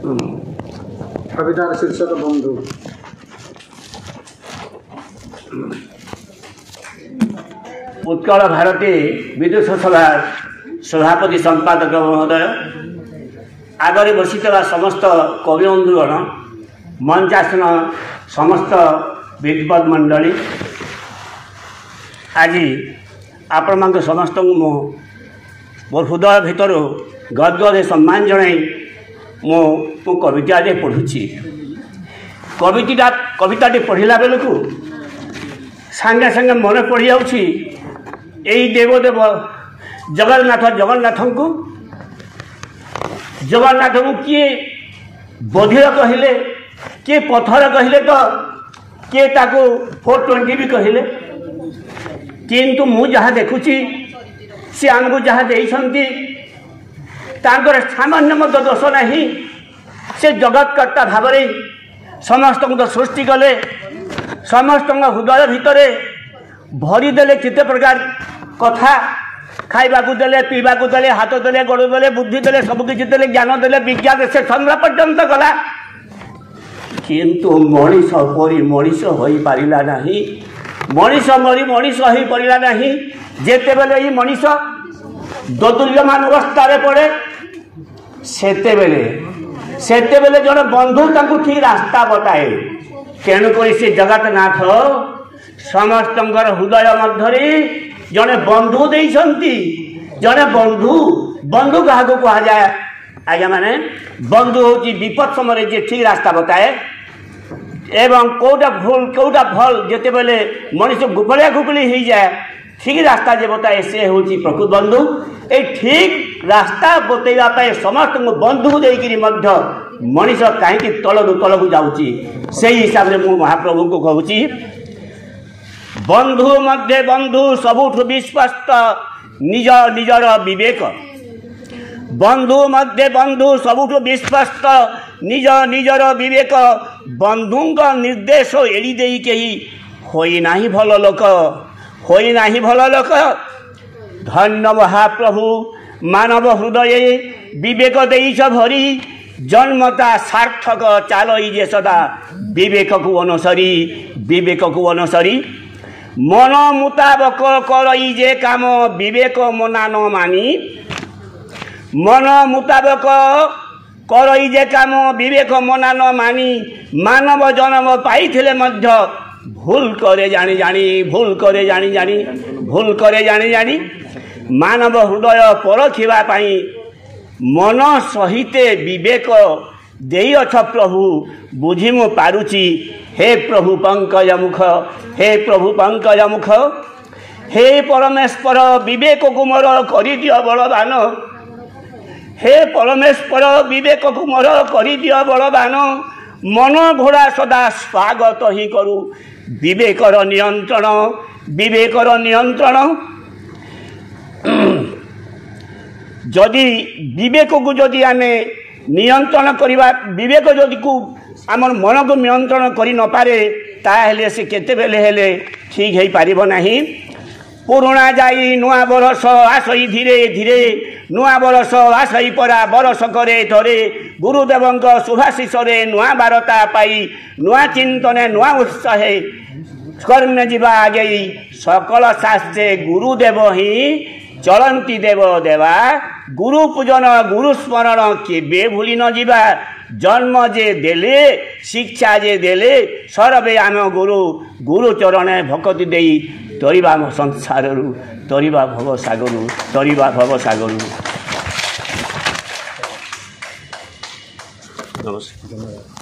कवितार शीर्षक बंधु। उत्कल भारती विदुष सभा सभापति संपादक महोदय, आगे बसिता समस्त कवि बंधुगण, मंचासन समस्त विद्वत मंडली, आज आपण समस्त मोर हृदय भितर गदगद सम्मान जनाई मो कविता पढ़ुची। कविता पढ़ला बेलू सांगे सांगे मन पड़ जाऊँगी यही देवदेव जगन्नाथ को किए बधिर कहले, किए पथर कहले, तो किए ताको 420 भी कहले, किंतु मु जहाँ देखुची सी आमको जहाँ देइछंती तांकर सामान्य मत दोष नहीं। से जगतकर्ता भाव समस्त सृष्टि कले, समस्त हृदय भितर भरीदेले केते प्रकार कथा, खाइबा को देले, पीवा को देले, हाथ देले, गोड़ देले, बुद्धि देले, सबकिछि देले, ज्ञान देले, विज्ञान से चंद्र पर्यंत गला, किंतु मनीष परी मनीष होई पारिला नहीं। मनीष मरी मनीष होई पारिला नहीं। जेते बेले ई मनीष दोदुल्यमान अवस्था पड़े सेते बेले जन बंधु तांको ठीक रास्ता बताए। तेणुक से जगन्नाथ समस्त हृदय मध्य जड़े बंधु देइछंती। जड़े बंधु क्या कह जाए आज्ञा माने बंधु हूँ विपद समय जे ठीक रास्ता बताए एवं कौटा भूल कौटा भल जिते बेले मनीष गुपलिया गुपली हो जाए ठीक रास्ता जे बताए से हूँ प्रकृत बंधु। ये ठीक रास्ता बतैवाई समस्त बंधु देकर मनीष कहीं तलू तलू जाऊँगी से हिसाब से मु महाप्रभु को कहूँ बंधु मध्य बंधु सबुठ विश्वस्त निज निजर विवेक। बंधु मध्य बंधु सबुठ विश्वस्त निज निजर विवेक। बंधु निर्देश एड़ी दे कही होई नाही भल लोक, होई नाही भल लोक। धन्य महाप्रभु मानव हृदय विवेक देइछ भरी। जन्मता सार्थक चालई जे सदा विवेक को अनुसरी, विवेक को अनुसरी। मन मुताबक करई जे काम विवेक मना न मानी। मन मुताबक करई जे काम विवेक मना न मानी। मानव जन्म पाइथिले मध्य भूल करे जानी जानी, भूल करे जानी जानी, भूल करे जानी जानी। मानव हृदय परखिबा पाई मन सहिते विवेक देइअछ प्रभु बुझी मु पारुची। हे प्रभु पंकज मुख, हे प्रभु पंकज मुख। हे परमेश्वर विवेक को मोर करि दियो बलवान। हे परमेश्वर विवेक को मोर करि दियो बलवान। मन घोड़ा सदा स्वागत ही करू विवेकर नियंत्रण, विवेकर नियंत्रण। जदि विवेक को जदि आमे नियंत्रण करवा, विवेक जदि को आमर मन को नियंत्रण करि न पारे ताहेले से केते बेले हेले ठीक है पारिबो नाही। पुराणा जाई नुआ बरस आसई धीरे धीरे। नुआ बरस आसई परा बरस करे थरे। गुरुदेवंक शुभाशीष रे नुआ बारता पाई। नुआ चिंतने नुआ उत्साहे कर्म जीवा आगे। सकल शास्त्रे गुरुदेव ही चलंती देव देवा। गुरु पूजन गुरु स्मरण केबे भूली न जीवा। जन्म जे देले शिक्षा जे देले सर्वे आम गुरु। गुरु चरणे भक्ति देई तरिबा संसाररू, तरिबा भव सागरू, तरिबा भव सागरू। नमस्कार।